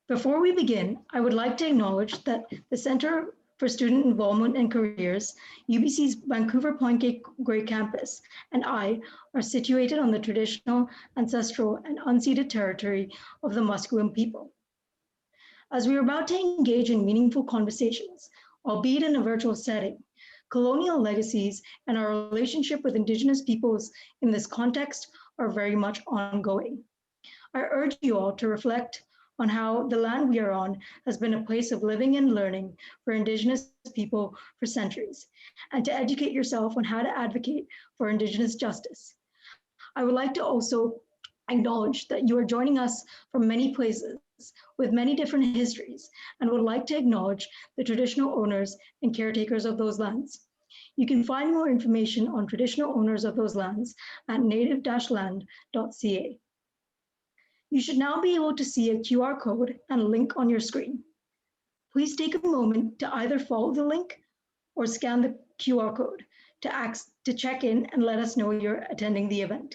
Before we begin, I would like to acknowledge that the Center for Student Involvement and Careers, UBC's Vancouver Point Grey campus, and I are situated on the traditional, ancestral, and unceded territory of the Musqueam people. As we are about to engage in meaningful conversations, albeit in a virtual setting, colonial legacies and our relationship with Indigenous peoples in this context are very much ongoing. I urge you all to reflect on how the land we are on has been a place of living and learning for Indigenous people for centuries, and to educate yourself on how to advocate for Indigenous justice. I would like to also acknowledge that you are joining us from many places with many different histories, and would like to acknowledge the traditional owners and caretakers of those lands. You can find more information on traditional owners of those lands at native-land.ca. You should now be able to see a QR code and a link on your screen. Please take a moment to either follow the link or scan the QR code to check in and let us know you're attending the event.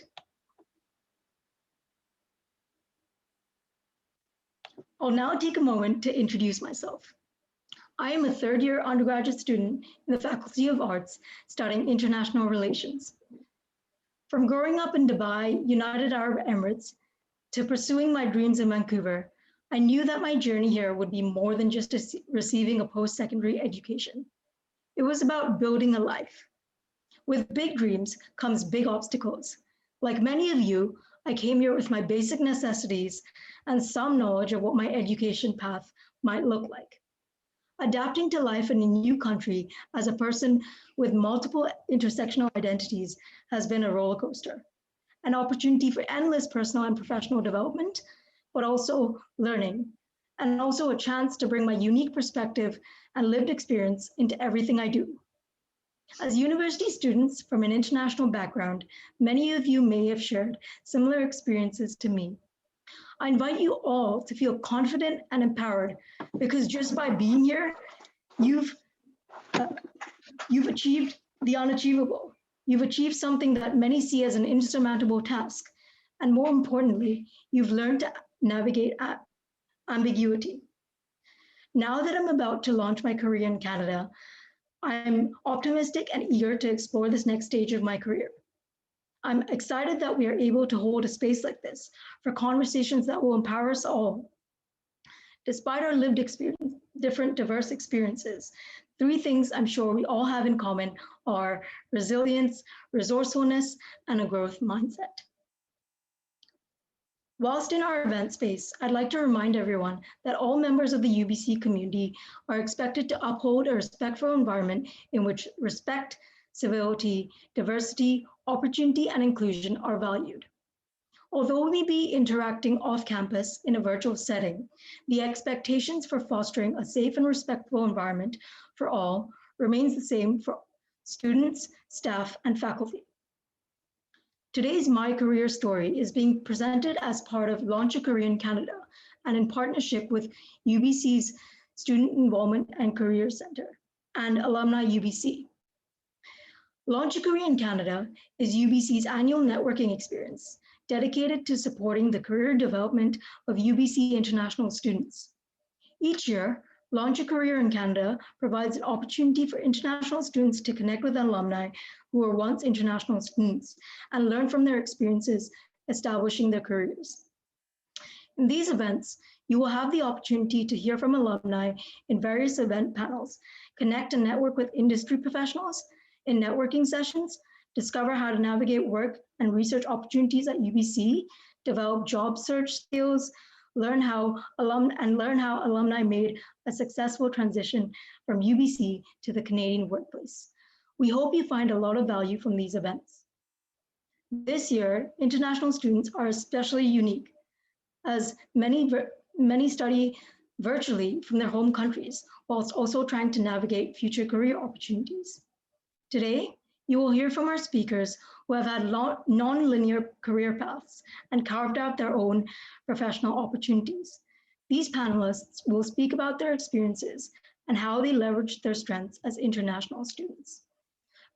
I'll now take a moment to introduce myself. I am a third-year undergraduate student in the Faculty of Arts studying international relations. From growing up in Dubai, United Arab Emirates, to pursuing my dreams in Vancouver, I knew that my journey here would be more than just receiving a post-secondary education. It was about building a life. With big dreams comes big obstacles. Like many of you, I came here with my basic necessities and some knowledge of what my education path might look like. Adapting to life in a new country as a person with multiple intersectional identities has been a roller coaster. An opportunity for endless personal and professional development, but also learning, and also a chance to bring my unique perspective and lived experience into everything I do. As university students from an international background, many of you may have shared similar experiences to me. I invite you all to feel confident and empowered, because just by being here, you've achieved the unachievable. You've achieved something that many see as an insurmountable task. And more importantly, you've learned to navigate ambiguity. Now that I'm about to launch my career in Canada, I'm optimistic and eager to explore this next stage of my career. I'm excited that we are able to hold a space like this for conversations that will empower us all. Despite our lived experience, different diverse experiences, three things I'm sure we all have in common are resilience, resourcefulness, and a growth mindset. Whilst in our event space, I'd like to remind everyone that all members of the UBC community are expected to uphold a respectful environment in which respect, civility, diversity, opportunity, and inclusion are valued. Although we may be interacting off campus in a virtual setting, the expectations for fostering a safe and respectful environment for all remains the same for students, staff, and faculty. Today's My Career Story is being presented as part of Launch a Career in Canada and in partnership with UBC's Student Involvement and Career Centre and Alumni UBC. Launch a Career in Canada is UBC's annual networking experience dedicated to supporting the career development of UBC international students. Each year, Launch a Career in Canada provides an opportunity for international students to connect with alumni who were once international students and learn from their experiences establishing their careers. In these events, you will have the opportunity to hear from alumni in various event panels, connect and network with industry professionals in networking sessions, discover how to navigate work and research opportunities at UBC, develop job search skills, learn how alumni made a successful transition from UBC to the Canadian workplace. We hope you find a lot of value from these events. This year, international students are especially unique, as many study virtually from their home countries, whilst also trying to navigate future career opportunities. Today, you will hear from our speakers who have had non-linear career paths and carved out their own professional opportunities. These panelists will speak about their experiences and how they leveraged their strengths as international students.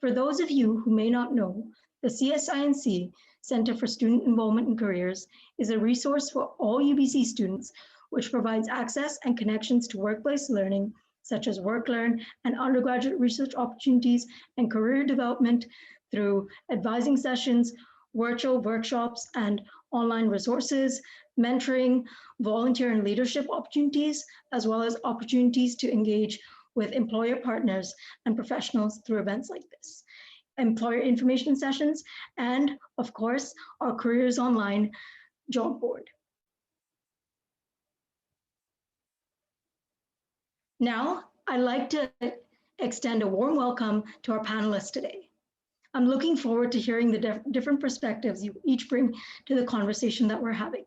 For those of you who may not know, the CSINC Center for Student Involvement in Careers is a resource for all UBC students which provides access and connections to workplace learning, such as WorkLearn and undergraduate research opportunities and career development through advising sessions, virtual workshops, and online resources, mentoring, volunteer and leadership opportunities, as well as opportunities to engage with employer partners and professionals through events like this, employer information sessions, and of course, our Careers Online job board. Now, I'd like to extend a warm welcome to our panelists today. I'm looking forward to hearing the different perspectives you each bring to the conversation that we're having.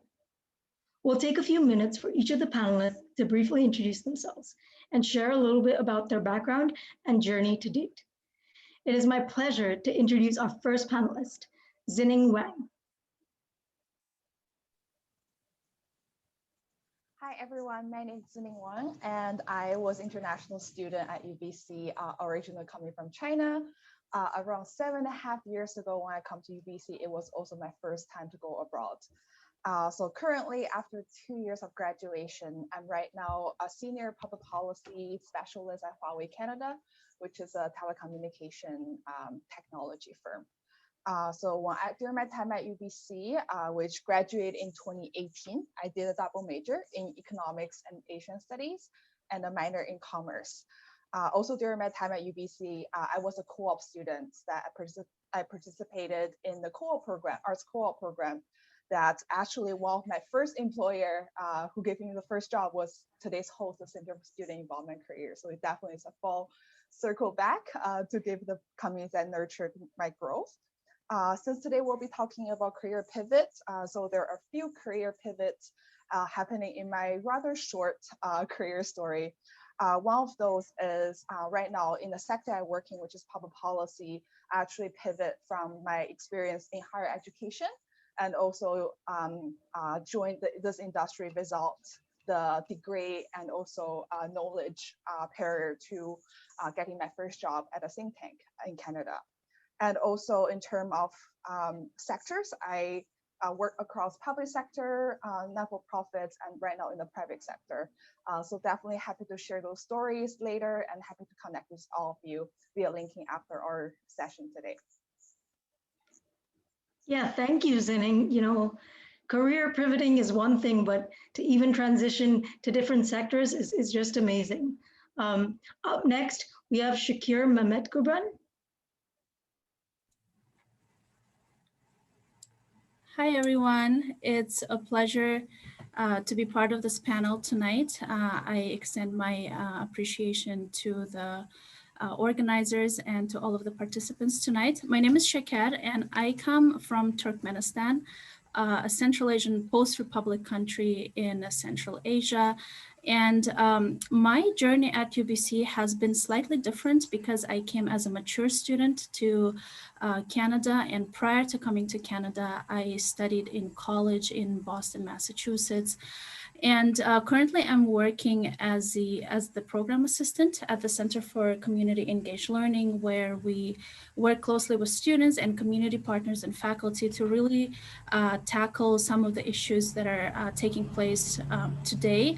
We'll take a few minutes for each of the panelists to briefly introduce themselves and share a little bit about their background and journey to date. It is my pleasure to introduce our first panelist, Zining Wang. Hi everyone, my name is Zining Wang, and I was international student at UBC, originally coming from China. Around 7.5 years ago when I come to UBC, it was also my first time to go abroad. So currently, after 2 years of graduation, I'm right now a senior public policy specialist at Huawei Canada, which is a telecommunication technology firm. So during my time at UBC, which graduated in 2018, I did a double major in economics and Asian studies and a minor in commerce. Also during my time at UBC, I was a co-op student that I participated in the co-op program, arts co-op program. That actually one of my first employer who gave me the first job was today's host of Center for Student Involvement Career. So it definitely is a full circle back to give the companies that nurtured my growth. Since today we'll be talking about career pivots, so there are a few career pivots happening in my rather short career story. One of those is right now in the sector I work in, which is public policy. I actually pivot from my experience in higher education and also joined this industry without the degree and also knowledge prior to getting my first job at a think tank in Canada. And also in terms of sectors, I work across public sector, not-for-profits, and right now in the private sector. So definitely happy to share those stories later and happy to connect with all of you via linking after our session today. Yeah, thank you, Zining. You know, career pivoting is one thing, but to even transition to different sectors is just amazing. Up next, we have Shakir Mehmet Gubran. Hi, everyone. It's a pleasure to be part of this panel tonight. I extend my appreciation to the organizers and to all of the participants tonight. My name is Shakir, and I come from Turkmenistan, a Central Asian post-republic country in Central Asia. And my journey at UBC has been slightly different because I came as a mature student to Canada, and prior to coming to Canada, I studied in college in Boston, Massachusetts. And currently I'm working as the program assistant at the Center for Community Engaged Learning, where we work closely with students and community partners and faculty to really tackle some of the issues that are taking place today.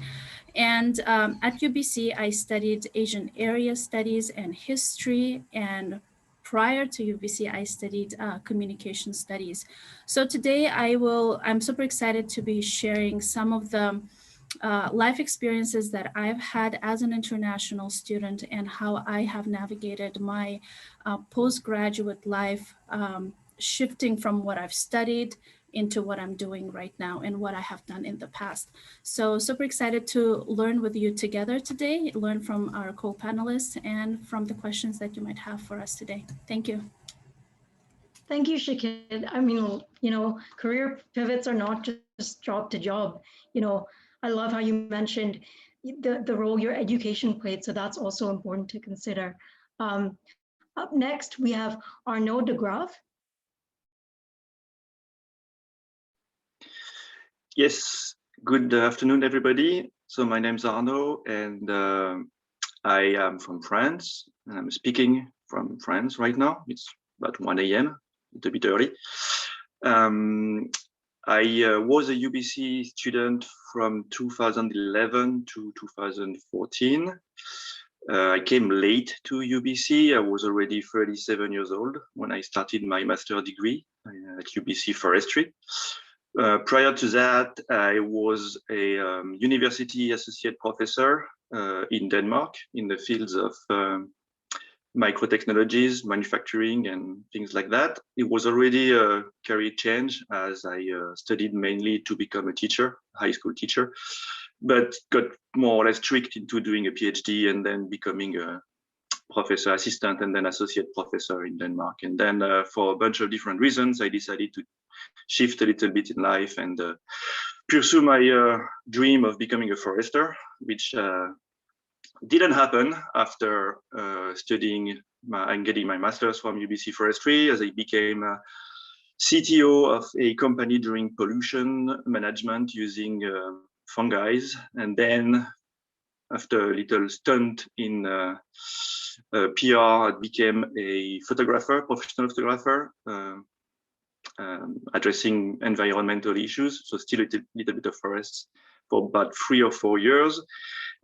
And at UBC, I studied Asian area studies and history, and prior to UBC, I studied communication studies. So today I'm super excited to be sharing some of the life experiences that I've had as an international student and how I have navigated my postgraduate life, shifting from what I've studied into what I'm doing right now and what I have done in the past. So super excited to learn with you together today, learn from our co-panelists and from the questions that you might have for us today. Thank you. Thank you, Shakir. I mean, you know, career pivots are not just job to job. You know, I love how you mentioned the role your education played, so that's also important to consider. Up next, we have Arnold De Graaf. Yes, good afternoon, everybody. So my name's Arnaud, and I am from France, and I'm speaking from France right now. It's about 1 a.m., a little bit early. I was a UBC student from 2011 to 2014. I came late to UBC. I was already 37 years old when I started my master's degree at UBC Forestry. Prior to that, I was a university associate professor in Denmark in the fields of microtechnologies, manufacturing, and things like that. It was already a career change as I studied mainly to become a teacher, high school teacher, but got more or less tricked into doing a PhD and then becoming a professor assistant and then associate professor in Denmark. And then for a bunch of different reasons, I decided to shift a little bit in life and pursue my dream of becoming a forester, which didn't happen after studying and getting my master's from UBC Forestry, as I became a CTO of a company doing pollution management using fungi. And then after a little stunt in PR, I became a photographer, professional photographer, addressing environmental issues. So still a little bit of forests for about 3 or 4 years.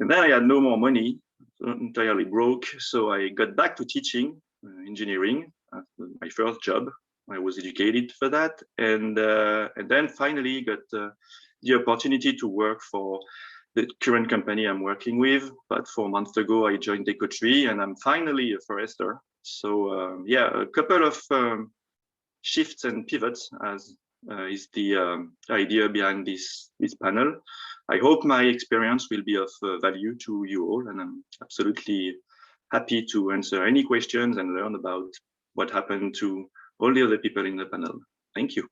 And then I had no more money, entirely broke. So I got back to teaching engineering, my first job. I was educated for that. And then finally got the opportunity to work for the current company I'm working with. But 4 months ago, I joined Ecotree and I'm finally a forester. So yeah, a couple of shifts and pivots as is the idea behind this panel. I hope my experience will be of value to you all, and I'm absolutely happy to answer any questions and learn about what happened to all the other people in the panel. Thank you.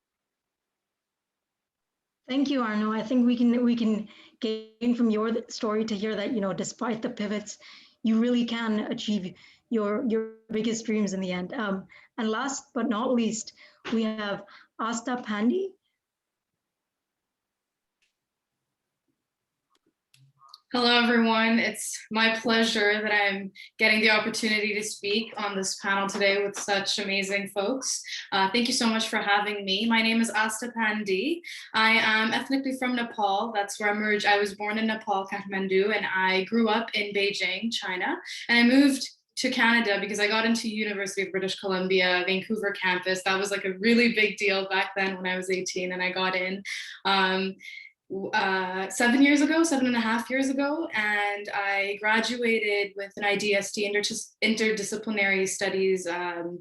Thank you, Arno. I think we can gain from your story to hear that, you know, despite the pivots, you really can achieve your biggest dreams in the end. And last but not least, we have Asta Pandi. Hello, everyone. It's my pleasure that I'm getting the opportunity to speak on this panel today with such amazing folks. Thank you so much for having me. My name is Asta Pandi. I am ethnically from Nepal. That's where I was born in Nepal, Kathmandu, and I grew up in Beijing, China. And I moved to Canada because I got into University of British Columbia, Vancouver campus. That was like a really big deal back then when I was 18 and I got in. 7 years ago, 7.5 years ago, and I graduated with an IDST, interdisciplinary studies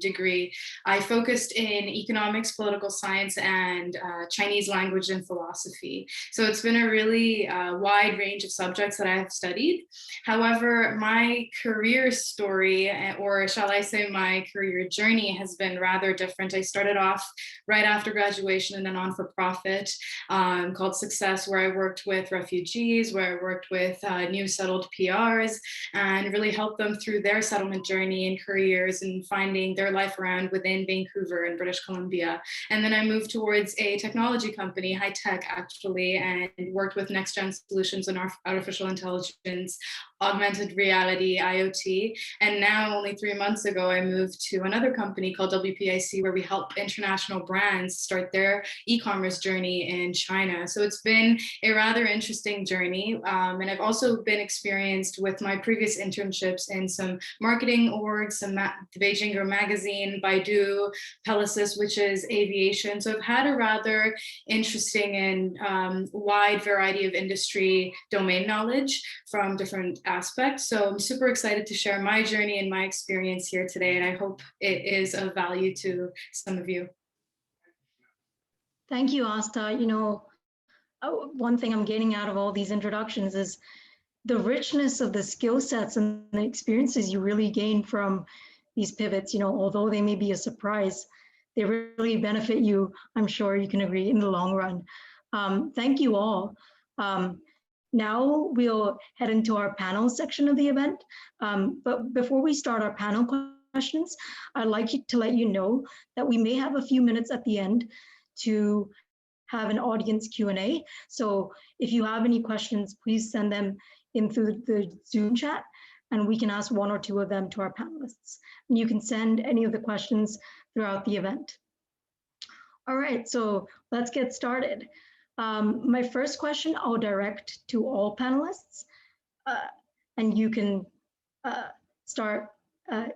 degree. I focused in economics, political science, and Chinese language and philosophy. So it's been a really wide range of subjects that I have studied. However, my career story, or shall I say my career journey, has been rather different. I started off right after graduation in a non-for-profit called Success, where I worked with refugees, where I worked with new settled PRs, and really helped them through their settlement journey and careers and finding their life around within Vancouver and British Columbia. And then I moved towards a technology company, high tech actually, and worked with next gen solutions and artificial intelligence, augmented reality, IoT. And now only 3 months ago, I moved to another company called WPIC, where we help international brands start their e-commerce journey in China. So it's been a rather interesting journey. And I've also been experienced with my previous internships in some marketing orgs, some the Beijinger magazine, Baidu, Pegasus, which is aviation. So I've had a rather interesting and wide variety of industry domain knowledge from different aspects. So I'm super excited to share my journey and my experience here today. And I hope it is of value to some of you. Thank you, Asta. You know, one thing I'm getting out of all these introductions is the richness of the skill sets and the experiences you really gain from these pivots. You know, although they may be a surprise, they really benefit you, I'm sure you can agree, in the long run. Thank you all. Now we'll head into our panel section of the event. But before we start our panel questions, I'd like to let you know that we may have a few minutes at the end to have an audience Q&A. So if you have any questions, please send them in through the Zoom chat, and we can ask 1 or 2 of them to our panelists. And you can send any of the questions throughout the event. All right, so let's get started. My first question I'll direct to all panelists, and you can start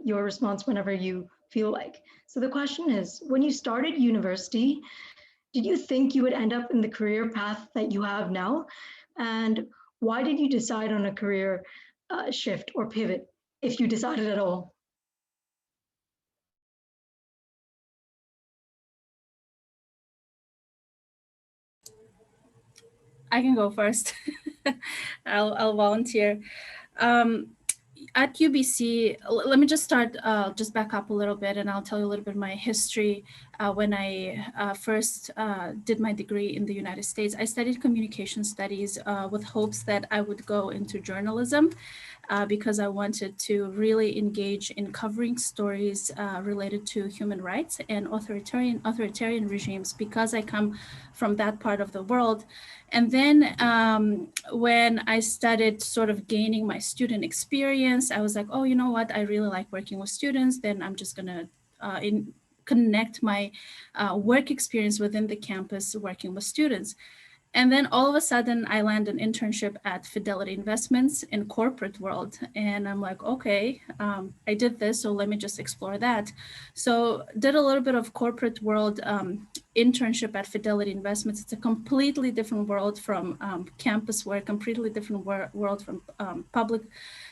your response whenever you feel like. So the question is, when you started university, did you think you would end up in the career path that you have now? And why did you decide on a career shift or pivot, if you decided at all? I can go first. I'll volunteer. At UBC, let me just start, just back up a little bit, and I'll tell you a little bit my history. When I first did my degree in the United States, I studied communication studies with hopes that I would go into journalism. Because I wanted to really engage in covering stories related to human rights and authoritarian regimes, because I come from that part of the world. And then when I started sort of gaining my student experience, I was like, oh, you know what? I really like working with students. Then I'm just gonna connect my work experience within the campus working with students. And then all of a sudden I land an internship at Fidelity Investments in corporate world. And I'm like, okay, I did this, so let me just explore that. So did a little bit of corporate world internship at Fidelity Investments. It's a completely different world from campus work, completely different world from public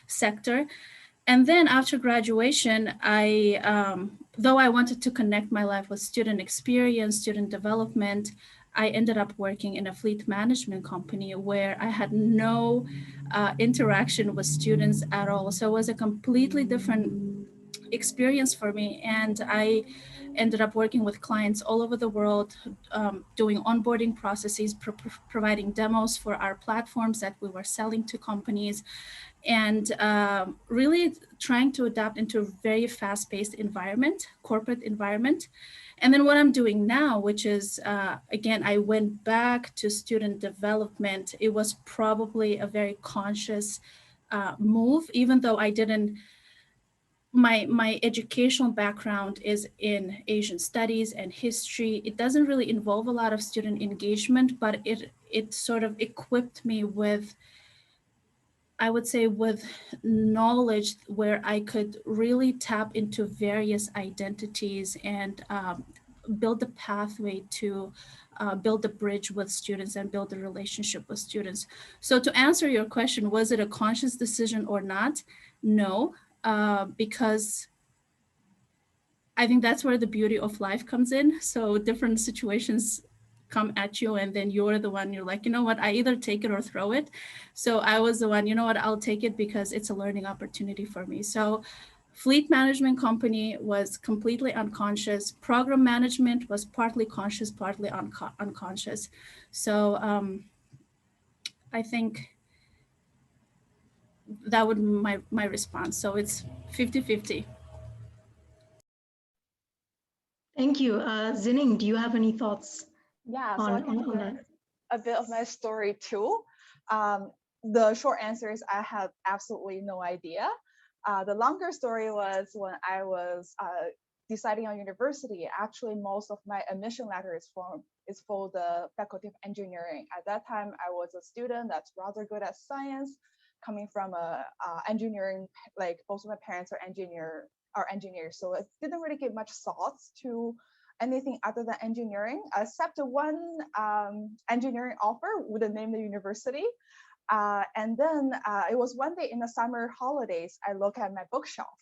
sector. And then after graduation, though I wanted to connect my life with student experience, student development, I ended up working in a fleet management company where I had no interaction with students at all. So it was a completely different experience for me. And I ended up working with clients all over the world, doing onboarding processes, providing demos for our platforms that we were selling to companies, and really trying to adapt into a very fast-paced environment, corporate environment. And then what I'm doing now, which is, again, I went back to student development. It was probably a very conscious move, even though I didn't, my educational background is in Asian studies and history. It doesn't really involve a lot of student engagement, but it sort of equipped me with, I would say, with knowledge where I could really tap into various identities and build a pathway to build a bridge with students and build a relationship with students. So to answer your question, was it a conscious decision or not? No, because I think that's where the beauty of life comes in. So different situations come at you, and then you're the one, you're like, you know what, I either take it or throw it. So I was the one, you know what, I'll take it because it's a learning opportunity for me. So fleet management company was completely unconscious. Program management was partly conscious, partly unconscious. So I think that would be my response. So it's 50-50. Thank you. Zining, do you have any thoughts Yeah, so on, I can on share that? a bit of my story too. The short answer is I had absolutely no idea. The longer story was when I was deciding on university. Actually, most of my admission letter is for the Faculty of Engineering. At that time, I was a student that's rather good at science, coming from a engineering, like both of my parents are engineers, so it didn't really give much thoughts to anything other than engineering, except one engineering offer with the name of the university. And then it was one day in the summer holidays, I look at my bookshelf,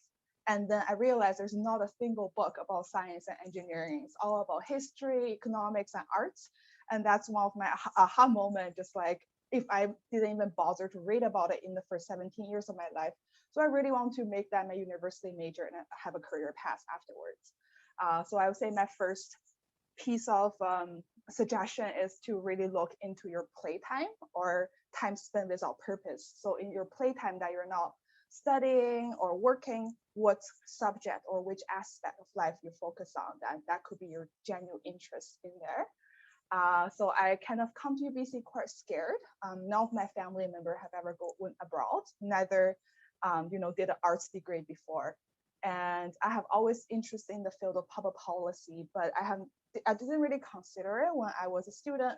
and then I realized there's not a single book about science and engineering. It's all about history, economics, and arts. And that's one of my aha moment, just like, if I didn't even bother to read about it in the first 17 years of my life. So I really want to make that my university major and have a career path afterwards. So I would say my first piece of suggestion is to really look into your playtime or time spent without purpose. So in your playtime that you're not studying or working, what subject or which aspect of life you focus on, that could be your genuine interest in there. So I kind of come to UBC quite scared. None of my family members have ever went abroad, neither did an arts degree before. And I have always interested in the field of public policy, but I didn't really consider it when I was a student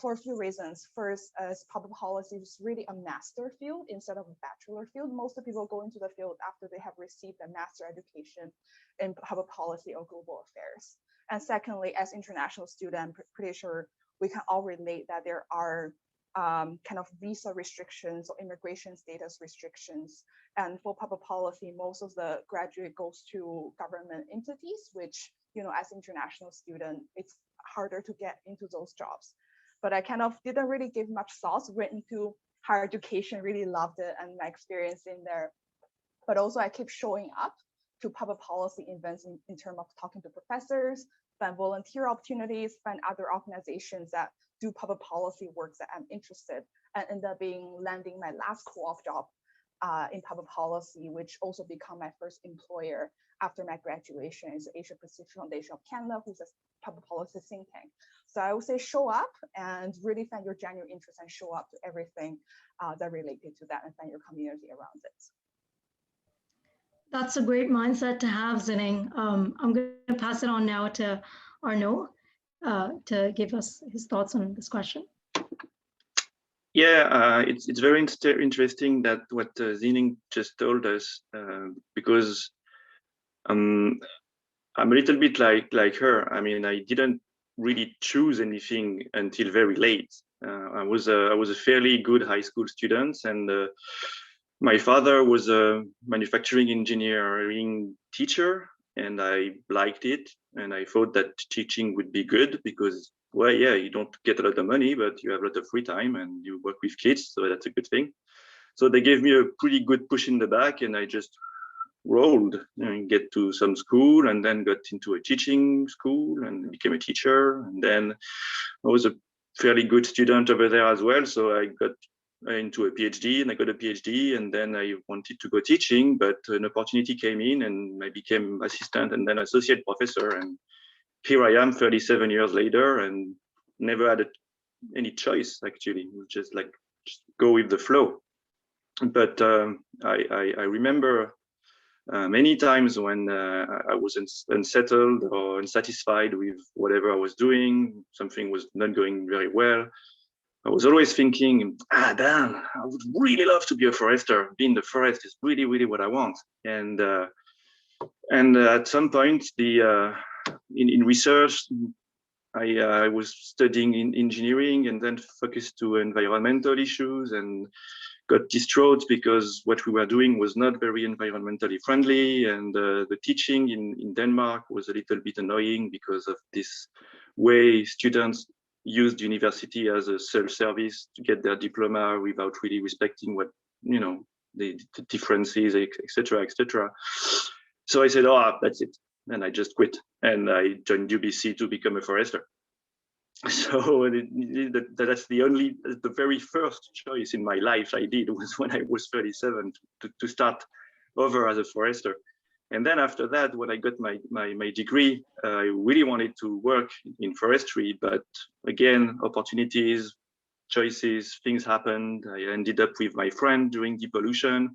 for a few reasons. First, as public policy is really a master field instead of a bachelor field. Most of the people go into the field after they have received a master education in public policy or global affairs. And secondly, as international student, I'm pretty sure we can all relate that there are kind of visa restrictions or immigration status restrictions. And for public policy, most of the graduate goes to government entities, which, you know, as international student, it's harder to get into those jobs. But I kind of didn't really give much thought, went into higher education, really loved it and my experience in there. But also I keep showing up to public policy events in terms of talking to professors, find volunteer opportunities, find other organizations that do public policy works that I'm interested, and end up landing my last co-op job in public policy, which also become my first employer after my graduation is Asia Pacific Foundation of Canada, who's a public policy think tank. So I would say show up and really find your genuine interest and show up to everything that related to that and find your community around it. That's a great mindset to have, Zining. I'm going to pass it on now to Arnaud to give us his thoughts on this question. Yeah, it's very interesting that what Zining just told us, because I'm a little bit like her. I mean, I didn't really choose anything until very late. I was a fairly good high school student, and my father was a manufacturing engineering teacher, and I liked it. And I thought that teaching would be good because, well, yeah, you don't get a lot of money, but you have a lot of free time and you work with kids, so that's a good thing. So they gave me a pretty good push in the back, and I just rolled and get to some school, and then got into a teaching school and became a teacher. And then I was a fairly good student over there as well, so I got into a PhD, and I got a PhD, and then I wanted to go teaching, but an opportunity came in and I became assistant and then associate professor. And here I am 37 years later and never had any choice, actually. Just go with the flow. But I remember many times when I was unsettled or unsatisfied with whatever I was doing, something was not going very well. I was always thinking, damn, I would really love to be a forester. Being in the forest is really, really what I want. And at some point, in research, I was studying in engineering and then focused to environmental issues, and got distraught because what we were doing was not very environmentally friendly, and the teaching in Denmark was a little bit annoying because of this way students used university as a self-service to get their diploma without really respecting what, you know, the differences, etc., etc. So I said, oh, that's it. And I just quit. And I joined UBC to become a forester. So that's the very first choice in my life I did was when I was 37 to start over as a forester. And then after that, when I got my degree, I really wanted to work in forestry, but again, opportunities, choices, things happened. I ended up with my friend doing depollution.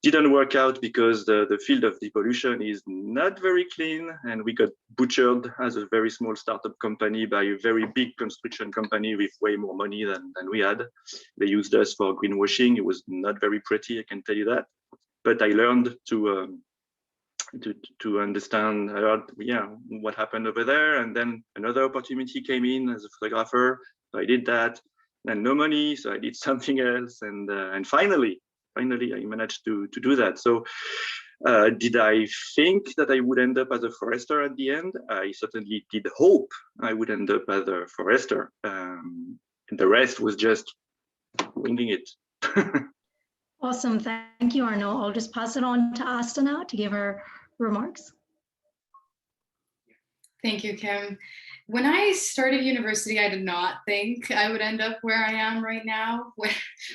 Didn't work out because the field of depollution is not very clean, and we got butchered as a very small startup company by a very big construction company with way more money than we had. They used us for greenwashing. It was not very pretty, I can tell you that. But I learned to understand what happened over there, and then another opportunity came in as a photographer, so I did that, and no money, so I did something else, and finally I managed to do that. So did I think that I would end up as a forester at the end? I certainly did hope I would end up as a forester, and the rest was just winging it. Awesome, thank you, Arnaud. I'll just pass it on to Asta now to give her remarks. Thank you, Kim. When I started university, I did not think I would end up where I am right now.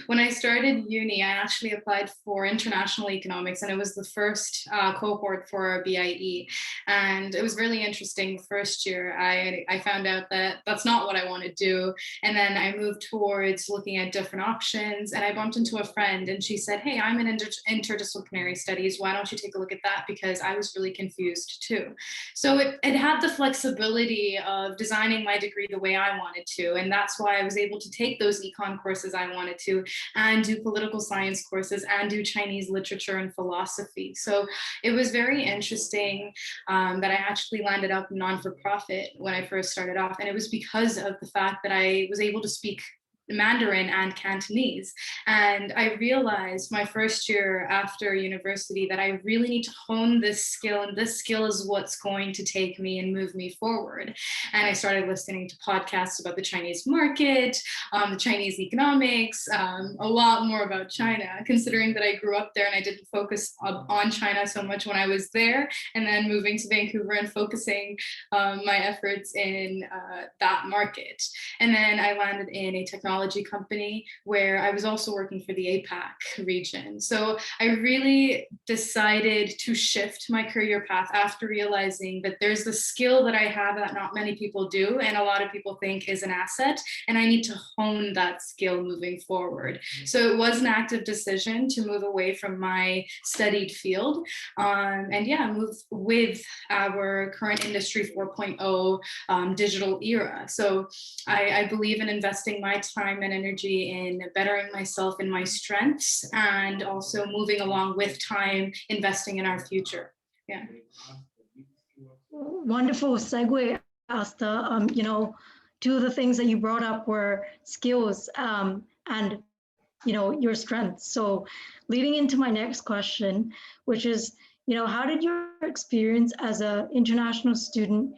When I started uni, I actually applied for international economics, and it was the first cohort for BIE. And it was really interesting. First year, I found out that that's not what I want to do. And then I moved towards looking at different options, and I bumped into a friend, and she said, hey, I'm in interdisciplinary studies. Why don't you take a look at that? Because I was really confused too. So it had the flexibility of designing my degree the way I wanted to. And that's why I was able to take those econ courses I wanted to, and do political science courses, and do Chinese literature and philosophy. So it was very interesting that I actually landed up non-for-profit when I first started off. And it was because of the fact that I was able to speak Mandarin and Cantonese. And I realized my first year after university that I really need to hone this skill, and this skill is what's going to take me and move me forward. And I started listening to podcasts about the Chinese market, the Chinese economics, a lot more about China, considering that I grew up there and I didn't focus on China so much when I was there, and then moving to Vancouver and focusing my efforts in that market. And then I landed in a technology company where I was also working for the APAC region. So I really decided to shift my career path after realizing that there's the skill that I have that not many people do, and a lot of people think is an asset, and I need to hone that skill moving forward. So it was an active decision to move away from my studied field, and yeah, move with our current Industry 4.0 digital era. So I believe in investing my time and energy in bettering myself in my strengths, and also moving along with time, investing in our future. Yeah. Wonderful segue, Asta. You know, two of the things that you brought up were skills and, you know, your strengths. So leading into my next question, which is, you know, how did your experience as an international student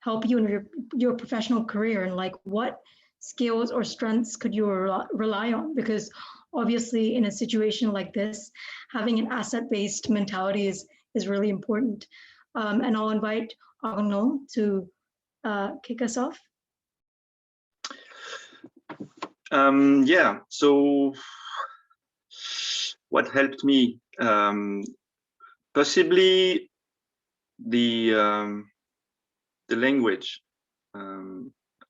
help you in your professional career, and like what skills or strengths could you rely on? Because obviously in a situation like this, having an asset-based mentality is really important. And I'll invite Arnold to kick us off. Yeah, so what helped me? Possibly the language.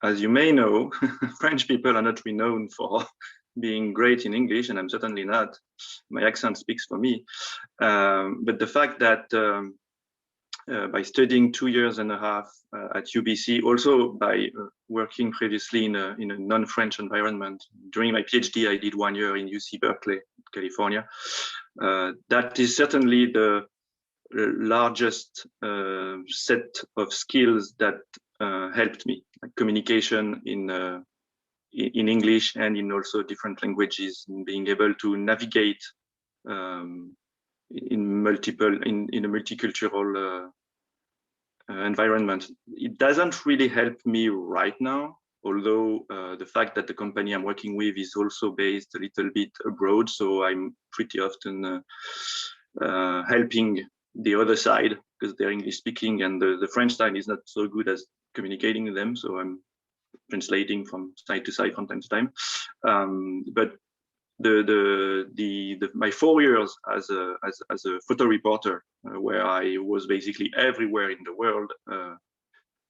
As you may know, French people are not renowned for being great in English, and I'm certainly not. My accent speaks for me. But the fact that by studying 2.5 years at UBC, also by working previously in a non-French environment, during my PhD, I did 1 year in UC Berkeley, California. That is certainly the largest set of skills that helped me, like communication in English and in also different languages, and being able to navigate in a multicultural environment. It doesn't really help me right now, although the fact that the company I'm working with is also based a little bit abroad, so I'm pretty often helping the other side because they're English speaking, and the French side is not so good as communicating with them, so I'm translating from side to side from time to time. But my 4 years as a photo reporter, where I was basically everywhere in the world,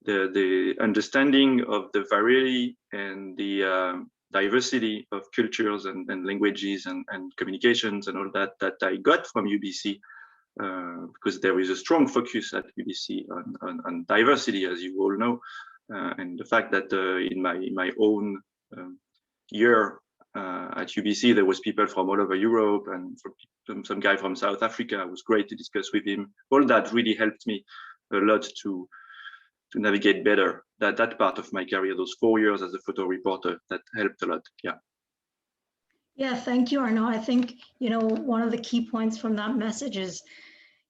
the understanding of the variety and the diversity of cultures and languages and communications and all that I got from UBC, because there is a strong focus at UBC on diversity, as you all know, and the fact that in my own year at UBC, there was people from all over Europe, and some guy from South Africa. It was great to discuss with him. All that really helped me a lot to navigate better that part of my career, those 4 years as a photo reporter. That helped a lot. Yeah. Yeah, thank you, Arnaud. I think, you know, one of the key points from that message is,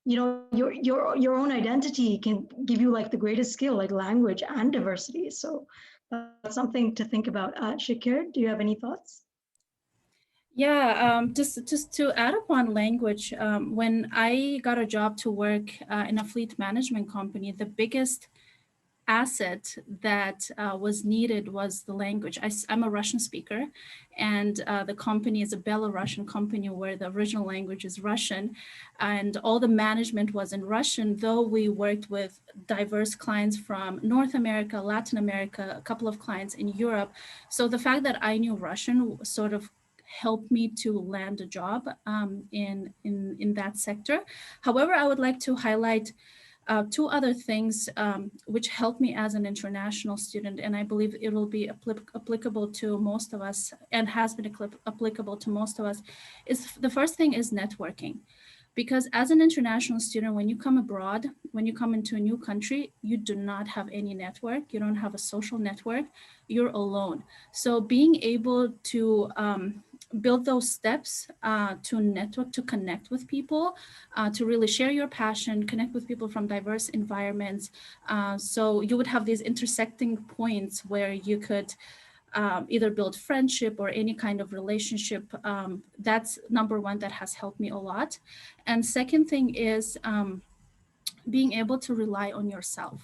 you know, your own identity can give you like the greatest skill, like language and diversity. So that's something to think about. Shakir, do you have any thoughts? Yeah, just to add upon language, when I got a job to work in a fleet management company, the biggest asset that was needed was the language. I'm a Russian speaker, and the company is a Belarusian company where the original language is Russian, and all the management was in Russian, though we worked with diverse clients from North America, Latin America, a couple of clients in Europe. So the fact that I knew Russian sort of helped me to land a job in that sector. However, I would like to highlight two other things which helped me as an international student, and I believe it will be applicable to most of us and has been applicable to most of us, is the first thing is networking. Because as an international student, when you come abroad, when you come into a new country, you do not have any network, you don't have a social network, you're alone. So being able to build those steps to network, to connect with people, to really share your passion, connect with people from diverse environments. So you would have these intersecting points where you could either build friendship or any kind of relationship. That's number one that has helped me a lot. And second thing is being able to rely on yourself.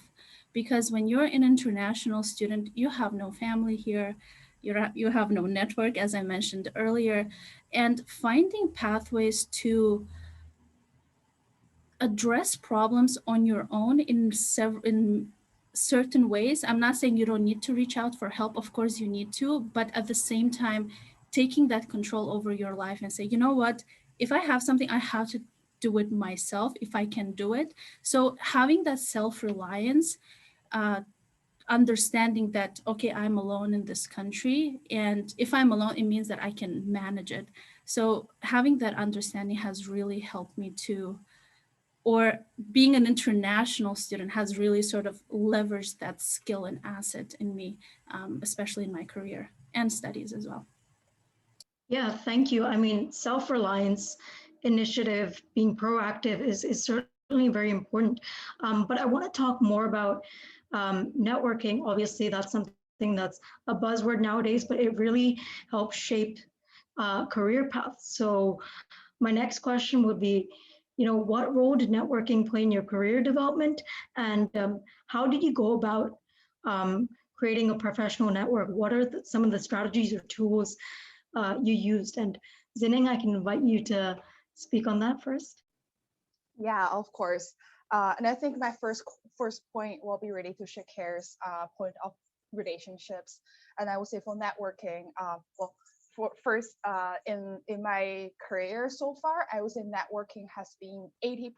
Because when you're an international student, you have no family here, you have no network, as I mentioned earlier, and finding pathways to address problems on your own in certain ways. I'm not saying you don't need to reach out for help, of course you need to, but at the same time, taking that control over your life and say, you know what, if I have something, I have to do it myself if I can do it. So having that self-reliance, understanding that, okay, I'm alone in this country, and if I'm alone, it means that I can manage it. So having that understanding has really helped me to, or being an international student has really sort of leveraged that skill and asset in me, especially in my career and studies as well. Yeah, thank you. I mean, self-reliance, initiative, being proactive is certainly very important. But I want to talk more about networking. Obviously, that's something that's a buzzword nowadays, but it really helps shape career paths. So my next question would be, what role did networking play in your career development? And how did you go about creating a professional network? What are some of the strategies or tools you used? And Zining, I can invite you to speak on that first. Yeah, of course. And I think my first point will be related to Shakir's point of relationships. And I would say for networking, in my career so far, I would say networking has been 80%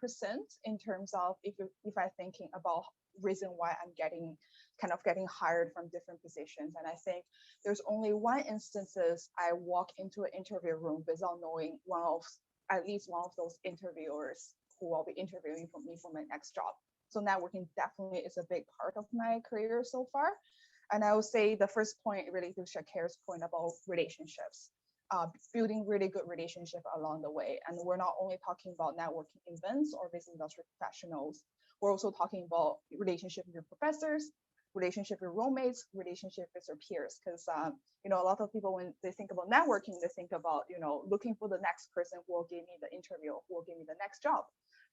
in terms of if I'm thinking about reason why I'm getting hired from different positions. And I think there's only one instances I walk into an interview room without knowing at least one of those interviewers who will be interviewing for me for my next job. So networking definitely is a big part of my career so far. And I would say the first point really to Shakir's point about relationships, building really good relationship along the way. And we're not only talking about networking events or business industry professionals, we're also talking about relationship with your professors, relationship with roommates, relationship with your peers. Because a lot of people, when they think about networking, they think about looking for the next person who will give me the interview, who will give me the next job.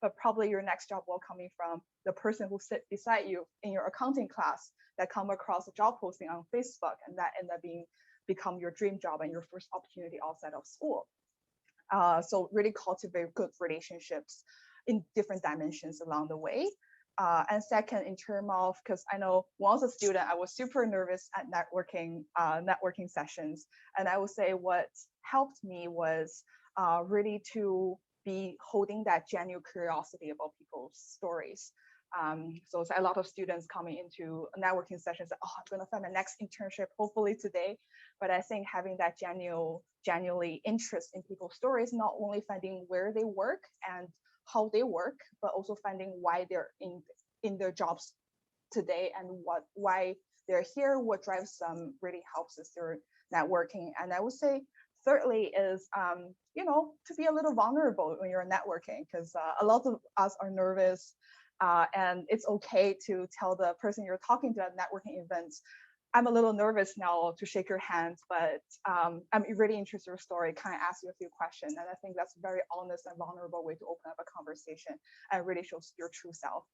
But probably your next job will coming from the person who sit beside you in your accounting class that come across a job posting on Facebook, and that end up become your dream job and your first opportunity outside of school. So really cultivate good relationships in different dimensions along the way. And second, in terms of, because I know once a student, I was super nervous at networking sessions. And I would say what helped me was really to be holding that genuine curiosity about people's stories. So it's a lot of students coming into networking sessions, oh, I'm going to find my next internship, hopefully today. But I think having that genuinely interest in people's stories, not only finding where they work and how they work, but also finding why they're in their jobs today and why they're here, what drives them really helps us through networking. And I would say thirdly is, to be a little vulnerable when you're networking, because a lot of us are nervous, and it's okay to tell the person you're talking to at networking events, I'm a little nervous now to shake your hand, but I'm really interested in your story, kind of ask you a few questions. And I think that's a very honest and vulnerable way to open up a conversation and really shows your true self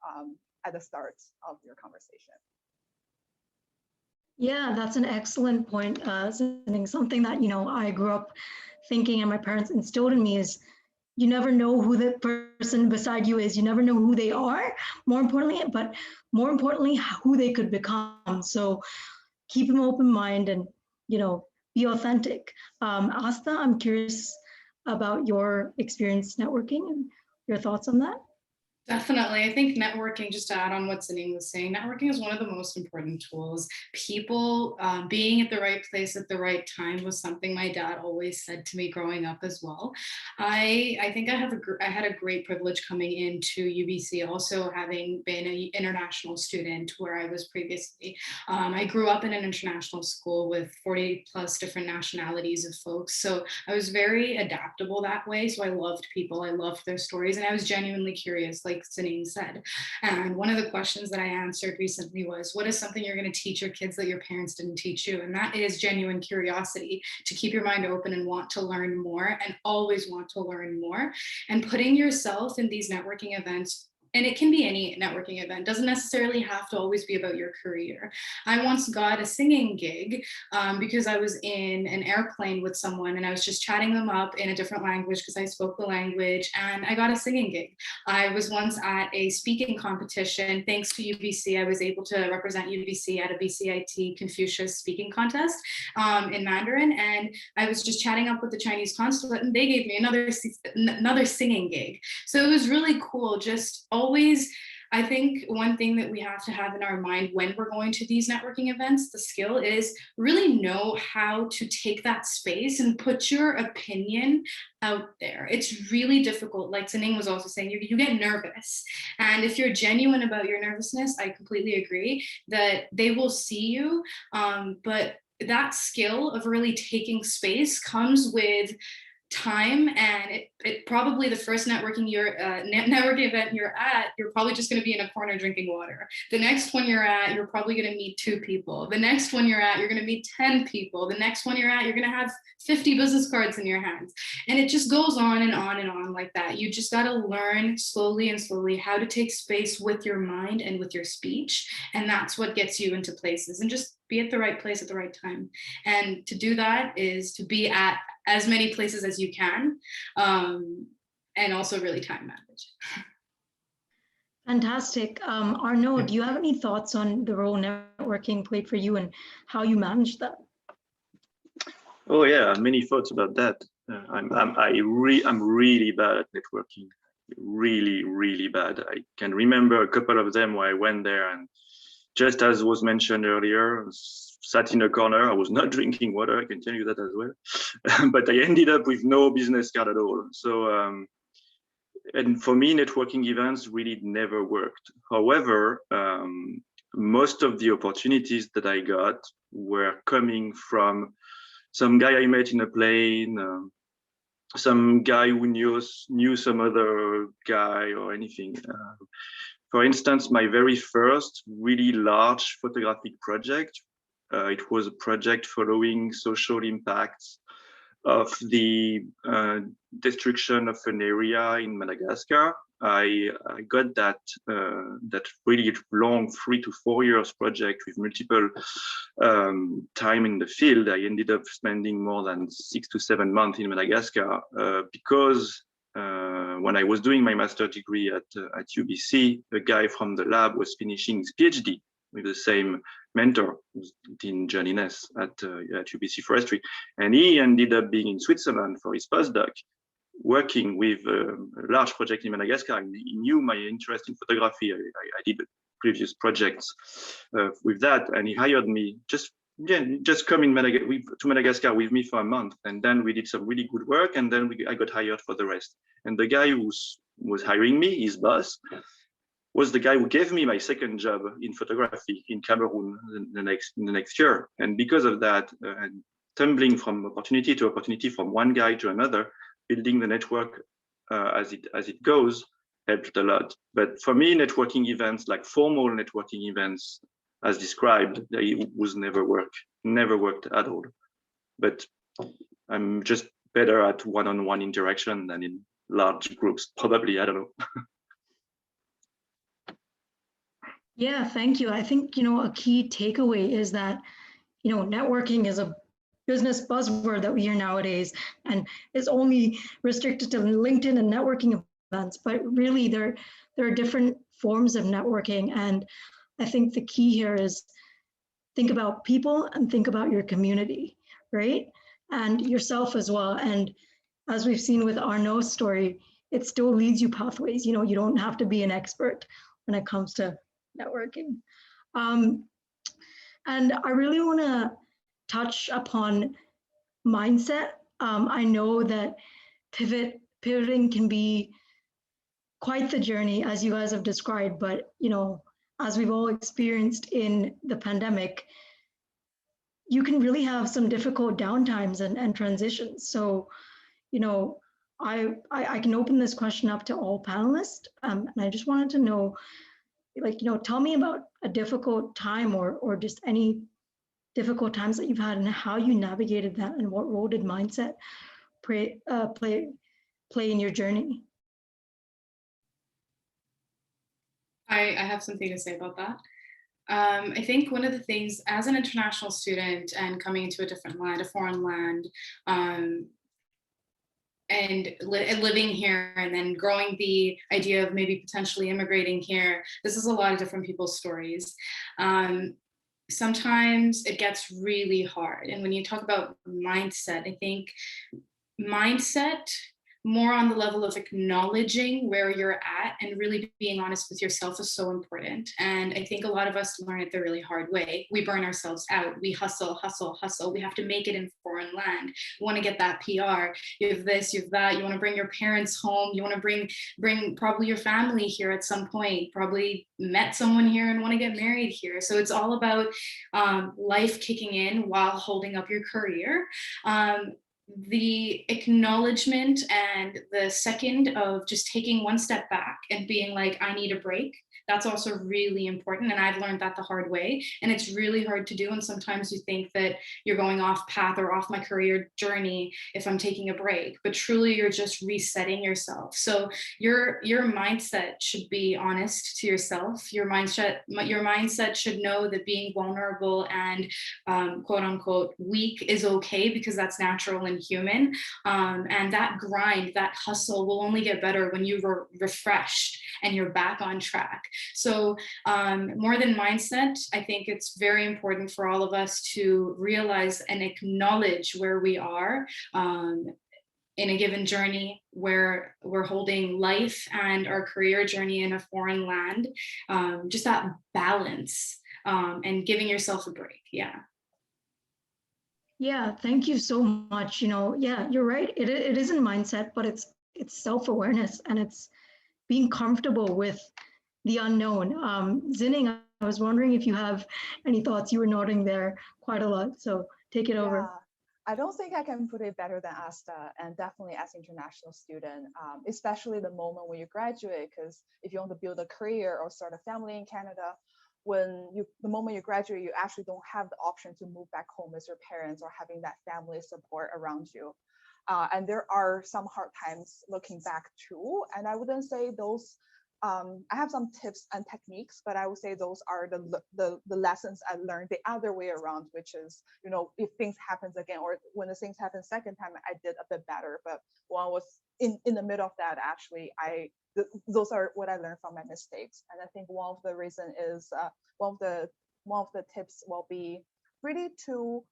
at the start of your conversation. Yeah, that's an excellent point. Something that, I grew up thinking and my parents instilled in me is you never know who the person beside you is. You never know who they are, more importantly, but more importantly, who they could become. So keep an open mind and, be authentic. Asta, I'm curious about your experience networking and your thoughts on that. Definitely. I think networking, just to add on what Celine was saying, networking is one of the most important tools. People being at the right place at the right time was something my dad always said to me growing up as well. I think I had a great privilege coming into UBC, also having been an international student where I was previously. I grew up in an international school with 40 plus different nationalities of folks. So I was very adaptable that way. So I loved people, I loved their stories, and I was genuinely curious, like Celine said. And one of the questions that I answered recently was, what is something you're going to teach your kids that your parents didn't teach you? And that is genuine curiosity, to keep your mind open and want to learn more, and always want to learn more. And putting yourself in these networking events, and it can be any networking event, doesn't necessarily have to always be about your career. I once got a singing gig because I was in an airplane with someone and I was just chatting them up in a different language because I spoke the language, and I got a singing gig. I was once at a speaking competition. Thanks to UBC, I was able to represent UBC at a BCIT Confucius speaking contest in Mandarin, and I was just chatting up with the Chinese consulate, and they gave me another singing gig. So it was really cool. Just always, I think one thing that we have to have in our mind when we're going to these networking events, the skill is really know how to take that space and put your opinion out there. It's really difficult. Like Celine was also saying, you get nervous. And if you're genuine about your nervousness, I completely agree that they will see you. But that skill of really taking space comes with time, and it probably the first networking event you're at, you're probably just going to be in a corner drinking water. The next one you're at, you're probably going to meet 2 people. The next one you're at, you're going to meet 10 people. The next one you're at, you're going to have 50 business cards in your hands, and it just goes on and on and on like that. You just got to learn slowly and slowly how to take space with your mind and with your speech, and that's what gets you into places. And just be at the right place at the right time. And to do that is to be at as many places as you can, and also really time manage. Fantastic. Arnaud, do you have any thoughts on the role networking played for you and how you managed that? Oh yeah, many thoughts about that. I'm really bad at networking, really bad. I can remember a couple of them where I went there, and just as was mentioned earlier, sat in a corner. I was not drinking water, I can tell you that as well. But I ended up with no business card at all. So, and for me, networking events really never worked. However, most of the opportunities that I got were coming from some guy I met in a plane, some guy who knew some other guy or anything. For instance, my very first really large photographic project, it was a project following social impacts of the destruction of an area in Madagascar. I got that really long 3 to 4 years project with multiple time in the field. I ended up spending more than 6 to 7 months in Madagascar because when I was doing my master's degree at UBC, a guy from the lab was finishing his PhD with the same mentor, Dean Johnny Ness at UBC Forestry. And he ended up being in Switzerland for his postdoc, working with a large project in Madagascar. And he knew my interest in photography. I did previous projects with that, and he hired me just come in to Madagascar with me for a month, and then we did some really good work, and then I got hired for the rest. And the guy who was hiring me, his boss, was the guy who gave me my second job in photography in Cameroon the next year. And because of that, and tumbling from opportunity to opportunity, from one guy to another, building the network as it goes, helped a lot. But for me, networking events, like formal networking events, as described, it was never worked at all. But I'm just better at one-on-one interaction than in large groups, probably, I don't know. Yeah, thank you. I think, a key takeaway is that, networking is a business buzzword that we hear nowadays and is only restricted to LinkedIn and networking events, but really there are different forms of networking. And I think the key here is think about people and think about your community, right? And yourself as well. And as we've seen with Arnaud's story, it still leads you pathways. You don't have to be an expert when it comes to networking. And I really want to touch upon mindset. I know that pivoting can be quite the journey, as you guys have described, but as we've all experienced in the pandemic, you can really have some difficult downtimes and transitions. So, I can open this question up to all panelists, and I just wanted to know, tell me about a difficult time or just any difficult times that you've had and how you navigated that, and what role did mindset play in your journey? I have something to say about that. I think one of the things as an international student and coming into a different land, a foreign land, and living here and then growing the idea of maybe potentially immigrating here, this is a lot of different people's stories. Sometimes it gets really hard. And when you talk about mindset, I think mindset more on the level of acknowledging where you're at and really being honest with yourself is so important. And I think a lot of us learn it the really hard way. We burn ourselves out. We hustle. We have to make it in foreign land. We want to get that PR. You have this, you have that. You want to bring your parents home. You want to bring probably your family here at some point, probably met someone here and want to get married here. So it's all about life kicking in while holding up your career. The acknowledgement and the second of just taking one step back and being like, I need a break. That's also really important. And I've learned that the hard way. And it's really hard to do. And sometimes you think that you're going off path or off my career journey if I'm taking a break, but truly you're just resetting yourself. So your mindset should be honest to yourself. Your mindset should know that being vulnerable and quote unquote weak is okay, because that's natural and human. And that grind, that hustle will only get better when you're refreshed and you're back on track. So more than mindset, I think it's very important for all of us to realize and acknowledge where we are in a given journey, where we're holding life and our career journey in a foreign land, just that balance and giving yourself a break. Yeah, thank you so much. Yeah, you're right. It isn't mindset, but it's self-awareness, and it's being comfortable with the unknown. Zinning, I was wondering if you have any thoughts. You were nodding there quite a lot, so take it over. I don't think I can put it better than Asta, and definitely as an international student, especially the moment when you graduate, because if you want to build a career or start a family in Canada, the moment you graduate, you actually don't have the option to move back home with your parents or having that family support around you. And there are some hard times looking back too. And I wouldn't say those, I have some tips and techniques, but I would say those are the lessons I learned the other way around, which is, if things happens again, or when the things happen second time, I did a bit better. But when I was in the middle of that, actually, those are what I learned from my mistakes. And I think one of the reason is, one of the tips will be really to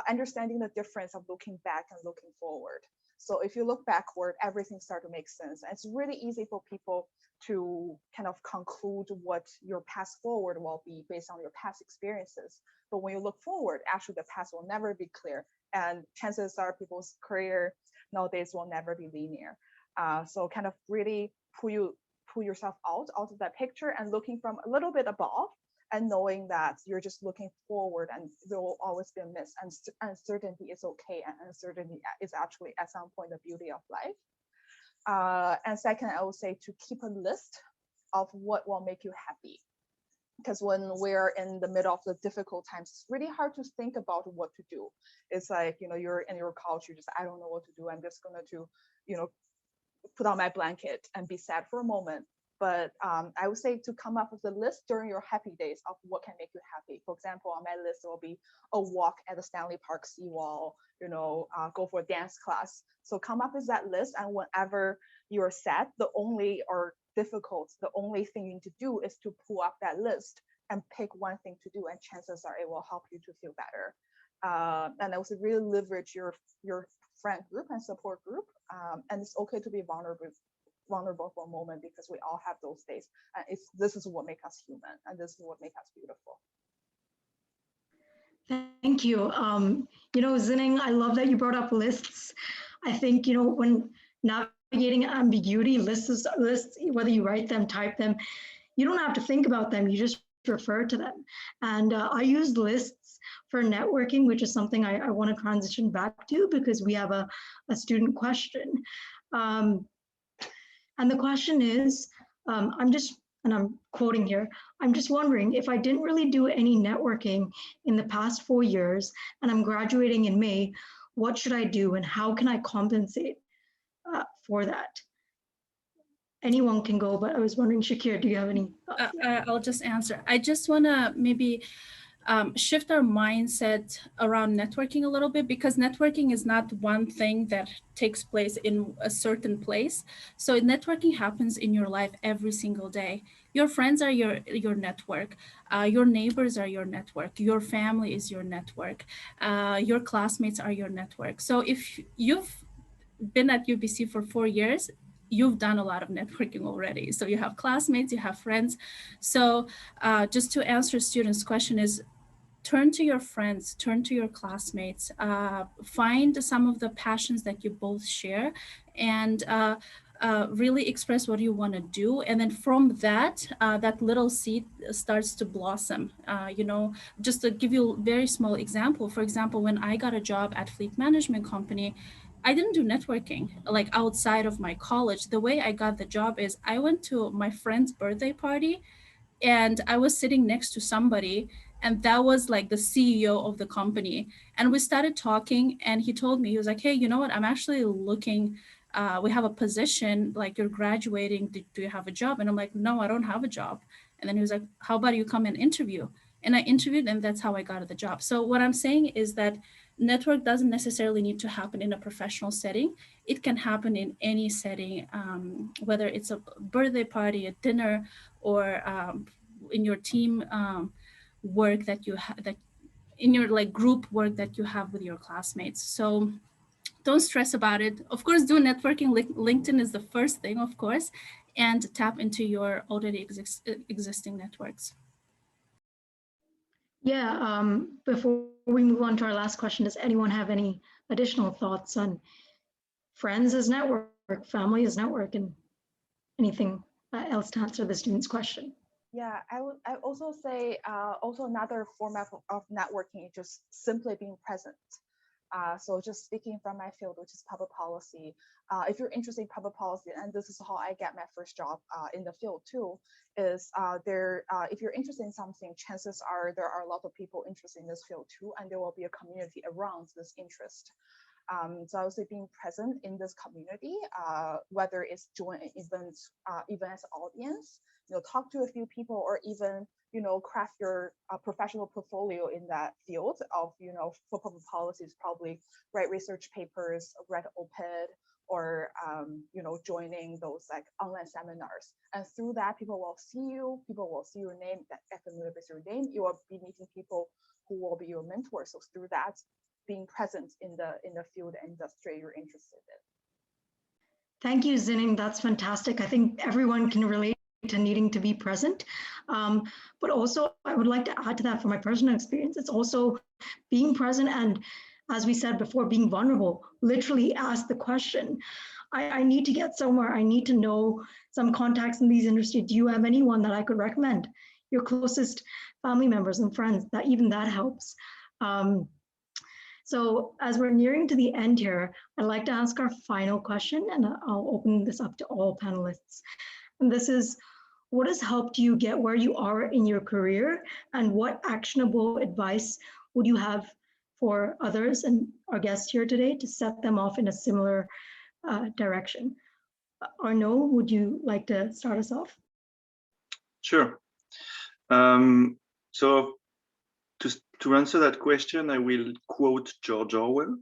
understanding the difference of looking back and looking forward. So if you look backward, everything starts to make sense. And it's really easy for people to kind of conclude what your path forward will be based on your past experiences. But when you look forward, actually the path will never be clear. And chances are people's career nowadays will never be linear. So kind of really pull yourself out of that picture and looking from a little bit above, and knowing that you're just looking forward, and there will always be a miss, and uncertainty is okay, and uncertainty is actually at some point the beauty of life. And second, I would say to keep a list of what will make you happy. Because when we're in the middle of the difficult times, it's really hard to think about what to do. It's like, you're in your couch, you're just, I don't know what to do. I'm just going to, put on my blanket and be sad for a moment. But I would say to come up with a list during your happy days of what can make you happy. For example, on my list will be a walk at the Stanley Park seawall, go for a dance class. So come up with that list, and whenever you're sad, or difficult, the only thing you need to do is to pull up that list and pick one thing to do, and chances are it will help you to feel better. And also really leverage your friend group and support group. And it's okay to be vulnerable for a moment, because we all have those days. And this is what makes us human, and this is what makes us beautiful. Thank you. Zining, I love that you brought up lists. I think, when navigating ambiguity, lists, whether you write them, type them, you don't have to think about them, you just refer to them. And I use lists for networking, which is something I want to transition back to, because we have a student question. And the question is, and I'm quoting here, I'm just wondering, if I didn't really do any networking in the past 4 years and I'm graduating in May, what should I do and how can I compensate for that? Anyone can go, but I was wondering, Shakir, do you have any thoughts? I'll just answer. I just want to maybe shift our mindset around networking a little bit, because networking is not one thing that takes place in a certain place. So networking happens in your life every single day. Your friends are your network. Your neighbors are your network. Your family is your network. Your classmates are your network. So if you've been at UBC for 4 years, you've done a lot of networking already. So you have classmates, you have friends. So just to answer students' question is, turn to your friends, turn to your classmates, find some of the passions that you both share, and really express what you want to do. And then from that, that little seed starts to blossom. Just to give you a very small example, for example, when I got a job at Fleet Management Company, I didn't do networking like outside of my college. The way I got the job is I went to my friend's birthday party, and I was sitting next to somebody, and that was like the CEO of the company. And we started talking, and he told me, he was like, hey, you know what? I'm actually looking, we have a position, like you're graduating, do you have a job? And I'm like, no, I don't have a job. And then he was like, how about you come and interview? And I interviewed, and that's how I got the job. So what I'm saying is that network doesn't necessarily need to happen in a professional setting. It can happen in any setting, whether it's a birthday party, a dinner, or in your team work that you have, that in your like group work that you have with your classmates. So don't stress about it. Of course, do networking. LinkedIn is the first thing, of course, and tap into your already existing networks. Yeah, before we move on to our last question, does anyone have any additional thoughts on friends as network, family as network, and anything else to answer the student's question? Yeah, I also say also another format of networking is just simply being present. So just speaking from my field, which is public policy, if you're interested in public policy, and this is how I get my first job in the field too, is if you're interested in something, chances are there are a lot of people interested in this field too, and there will be a community around this interest. So I would say being present in this community, whether it's joining events, even as an audience, talk to a few people, or even craft your professional portfolio in that field of, for public policies, probably write research papers, write op-ed, or, joining those like online seminars. And through that, people will see you, people will see your name, get familiar with your name. You will be meeting people who will be your mentors. So through that, being present in the field and industry you're interested in. Thank you, Zining. That's fantastic. I think everyone can relate to needing to be present. But also, I would like to add to that from my personal experience. It's also being present, and as we said before, being vulnerable. Literally ask the question, I need to get somewhere. I need to know some contacts in these industries. Do you have anyone that I could recommend? Your closest family members and friends, even that helps. So as we're nearing to the end here, I'd like to ask our final question, and I'll open this up to all panelists. And this is, what has helped you get where you are in your career, and what actionable advice would you have for others and our guests here today to set them off in a similar direction? Arnaud, would you like to start us off? Sure. So to answer that question, I will quote George Orwell.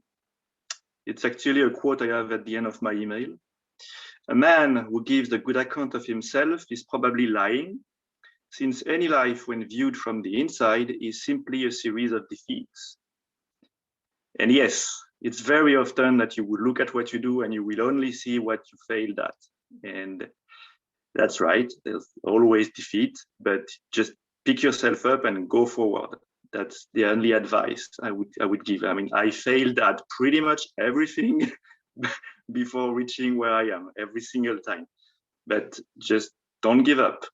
It's actually a quote I have at the end of my email. A man who gives a good account of himself is probably lying, since any life, when viewed from the inside, is simply a series of defeats. And yes, it's very often that you will look at what you do and you will only see what you failed at. And that's right, there's always defeat, but just pick yourself up and go forward. That's the only advice I would give. I mean, I failed at pretty much everything before reaching where I am every single time. But just don't give up.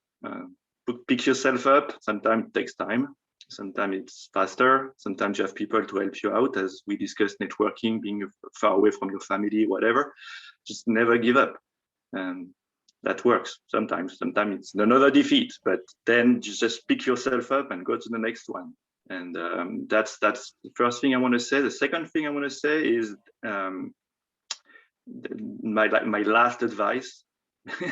Pick yourself up. Sometimes it takes time. Sometimes it's faster. Sometimes you have people to help you out, as we discussed, networking, being far away from your family, whatever. Just never give up. That works sometimes. Sometimes it's another defeat, but then you just pick yourself up and go to the next one. And that's the first thing I want to say. The second thing I want to say is my last advice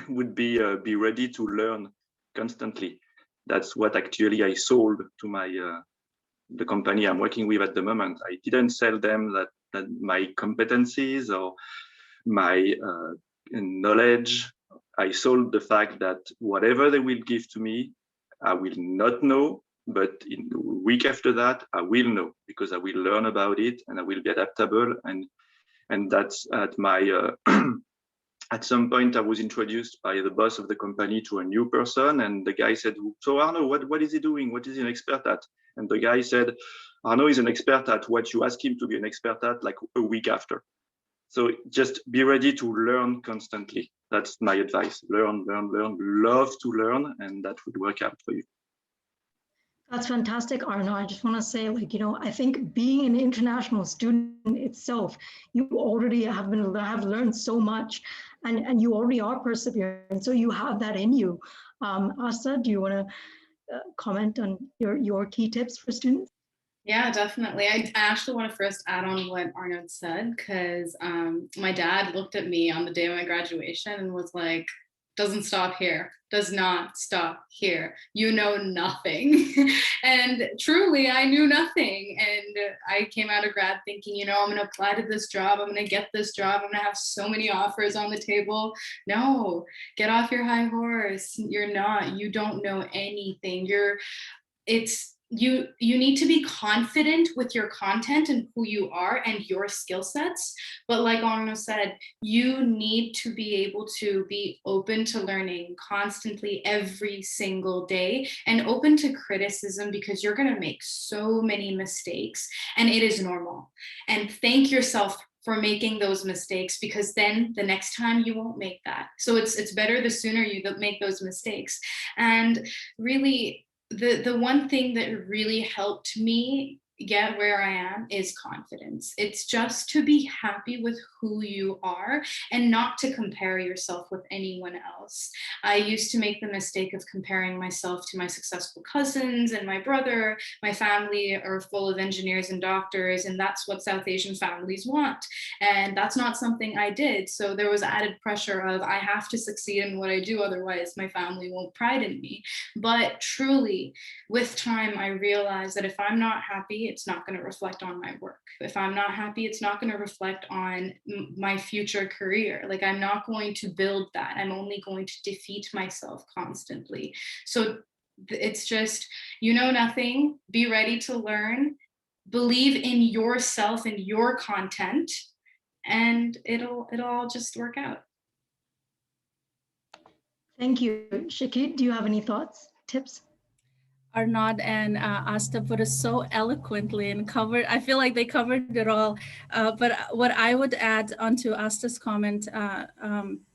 would be ready to learn constantly. That's what actually I sold to the company I'm working with at the moment. I didn't sell them that my competencies or my knowledge. I sold the fact that whatever they will give to me, I will not know, but in the week after that, I will know, because I will learn about it and I will be adaptable. And that's at my, at some point I was introduced by the boss of the company to a new person, and the guy said, so Arnaud, what is he doing? What is he an expert at? And the guy said, Arnaud is an expert at what you ask him to be an expert at, like a week after. So just be ready to learn constantly. That's my advice. Learn, love to learn, and that would work out for you. That's fantastic, Arnaud. I just want to say, I think being an international student itself, you already have learned so much, and you already are persevering. So you have that in you. Asta, do you want to comment on your key tips for students? Yeah, definitely. I actually want to first add on what Arnold said, because my dad looked at me on the day of my graduation and was like, doesn't stop here, does not stop here. You know nothing. And truly, I knew nothing. And I came out of grad thinking, I'm going to apply to this job. I'm going to get this job. I'm going to have so many offers on the table. No, get off your high horse. You're not. You don't know anything. You need to be confident with your content and who you are and your skill sets. But like Arnaud said, you need to be able to be open to learning constantly every single day, and open to criticism, because you're going to make so many mistakes and it is normal. And thank yourself for making those mistakes, because then the next time you won't make that. So it's better the sooner you make those mistakes. And really, the one thing that really helped me get where I am is confidence. It's just to be happy with who you are and not to compare yourself with anyone else. I used to make the mistake of comparing myself to my successful cousins and my brother. My family are full of engineers and doctors, and that's what South Asian families want. And that's not something I did. So there was added pressure of, I have to succeed in what I do, otherwise my family won't pride in me. But truly, with time, I realized that if I'm not happy, it's not going to reflect on my work. If I'm not happy, it's not going to reflect on my future career. Like, I'm not going to build that. I'm only going to defeat myself constantly. So it's just, nothing, be ready to learn, believe in yourself and your content, and it'll all just work out. Thank you. Shakit, do you have any thoughts, tips? Arnaud and Asta put it so eloquently and covered. I feel like they covered it all. But what I would add onto Asta's comment,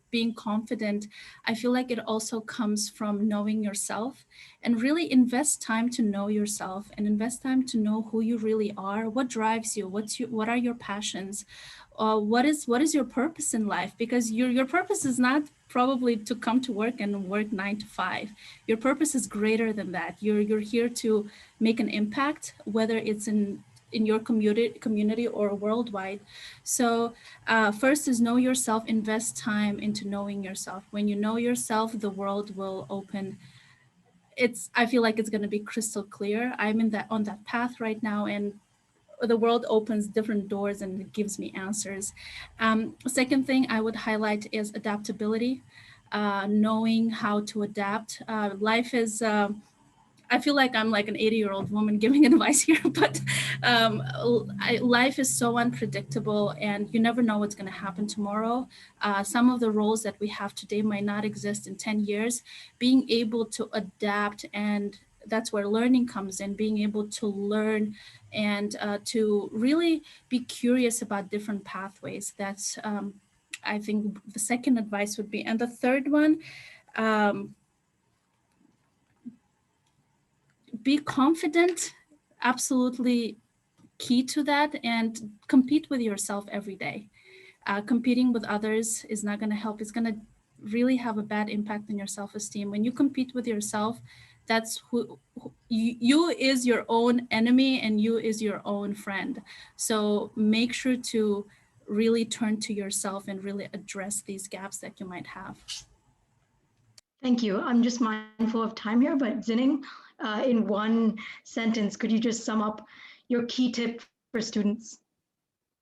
being confident, I feel like it also comes from knowing yourself, and really invest time to know yourself, and invest time to know who you really are, what drives you, what are your passions, what is your purpose in life, because your purpose is not probably to come to work and work 9 to 5. Your purpose is greater than that. You're here to make an impact, whether it's in your community or worldwide. So first is know yourself, invest time into knowing yourself. When you know yourself, the world will open I feel like it's going to be crystal clear. I'm on that path right now, and the world opens different doors and it gives me answers. Second thing I would highlight is adaptability, knowing how to adapt. Life is, I feel like I'm like an 80-year-old woman giving advice here, but life is so unpredictable and you never know what's going to happen tomorrow. Some of the roles that we have today might not exist in 10 years. Being able to adapt, and that's where learning comes in, being able to learn and to really be curious about different pathways. That's, I think, the second advice would be. And the third one, be confident, absolutely key to that, and compete with yourself every day. Competing with others is not going to help. It's going to really have a bad impact on your self-esteem. When you compete with yourself, that's you is your own enemy and you is your own friend. So make sure to really turn to yourself and really address these gaps that you might have. Thank you. I'm just mindful of time here, but Zinning, in one sentence, could you just sum up your key tip for students?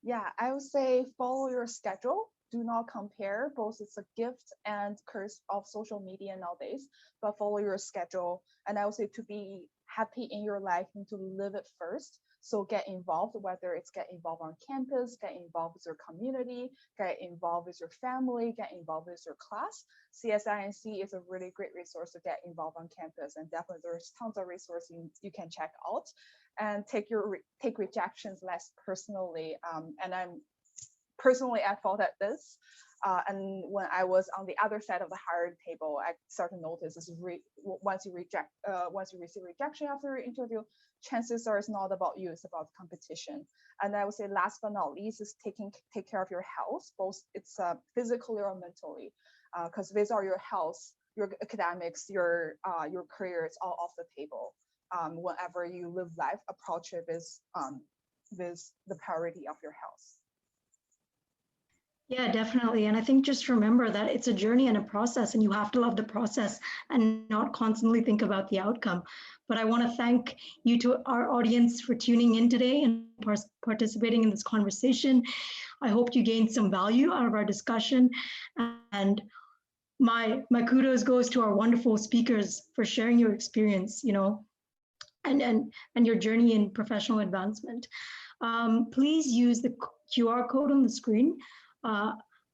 Yeah, I would say follow your schedule. Do not compare. Both it's a gift and curse of social media nowadays, but follow your schedule. And I would say to be happy in your life, you need to live it first. So get involved, whether it's get involved on campus, get involved with your community, get involved with your family, get involved with your class. CSINC is a really great resource to get involved on campus, and definitely there's tons of resources you can check out. And take rejections less personally. And I'm personally at fault at this. And when I was on the other side of the hiring table, I started to notice is once you receive rejection after your interview, chances are it's not about you, it's about competition. And I would say last but not least is take care of your health, both it's physically or mentally, because without your health, your academics, your career, it's all off the table. Whenever you live life, approach it with the priority of your health. Yeah, definitely. And I think just remember that it's a journey and a process, and you have to love the process and not constantly think about the outcome. But I want to thank you to our audience for tuning in today and participating in this conversation. I hope you gained some value out of our discussion. And my kudos goes to our wonderful speakers for sharing your experience, and your journey in professional advancement. Please use the QR code on the screen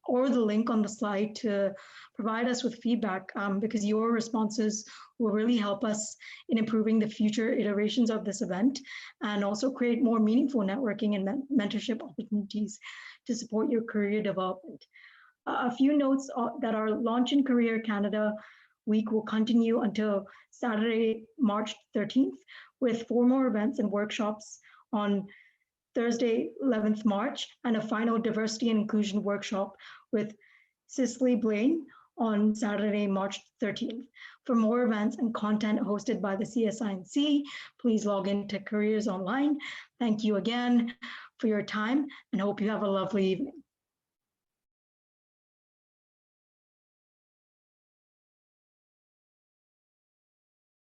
or the link on the slide to provide us with feedback, because your responses will really help us in improving the future iterations of this event and also create more meaningful networking and mentorship opportunities to support your career development. A few notes that our Launch in Career Canada week will continue until Saturday, March 13th, with 4 more events and workshops on Thursday, 11th March, and a final diversity and inclusion workshop with Cicely Blaine on Saturday, March 13th. For more events and content hosted by the CSINC, please log into Careers Online. Thank you again for your time and hope you have a lovely evening.